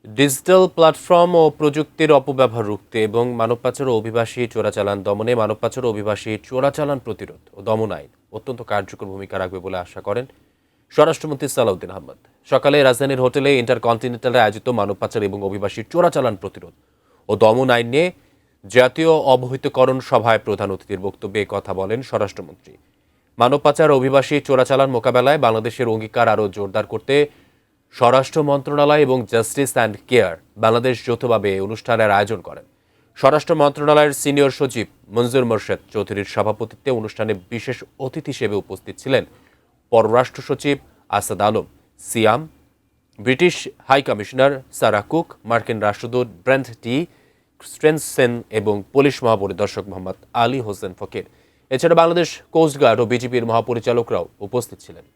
Digital platform ও প্রযুক্তির অপব্যবহার রুখতে এবং মানব পাচার ও অভিবাসী চোরাচালান দমনে মানব পাচার ও অভিবাসী চোরাচালান প্রতিরোধ ও দমন আইন অত্যন্ত কার্যকর ভূমিকা রাখবে বলে আশা করেন স্বরাষ্ট্রমন্ত্রী সালাউদ্দিন আহমদ। সকালে রাজধানীর হোটেলে ইন্টারকন্টিনেন্টালে আয়োজিত মানব পাচার এবং অভিবাসী চোরাচালান প্রতিরোধ ও দমন আইন নিয়ে জাতীয় অবহিতকরণ সভায় প্রধান অতিথির বক্তব্যে কথা বলেন স্বরাষ্ট্রমন্ত্রী। মানব পাচার ও অভিবাসী চোরাচালান মোকাবেলায় বাংলাদেশের অঙ্গীকার আরও জোরদার করতে স্বরাষ্ট্র মন্ত্রণালয় এবং জাস্টিস অ্যান্ড কেয়ার বাংলাদেশ যৌথভাবে অনুষ্ঠানের আয়োজন করেন। স্বরাষ্ট্র মন্ত্রণালয়ের সিনিয়র সচিব মঞ্জুর মোর্শেদ চৌধুরীর সভাপতিত্বে অনুষ্ঠানে বিশেষ অতিথি হিসেবে উপস্থিত ছিলেন পররাষ্ট্র সচিব Asad Alam Siam, British high commissioner Sarah Cook, মার্কিন রাষ্ট্রদূত ব্রেন্ট টি স্ট্রেনসেন এবং পুলিশ মহাপরিদর্শক মোহাম্মদ আলী হোসেন ফকির। এছাড়া বাংলাদেশ কোস্টগার্ড ও বিজিবির মহাপরিচালকরাও উপস্থিত ছিলেন।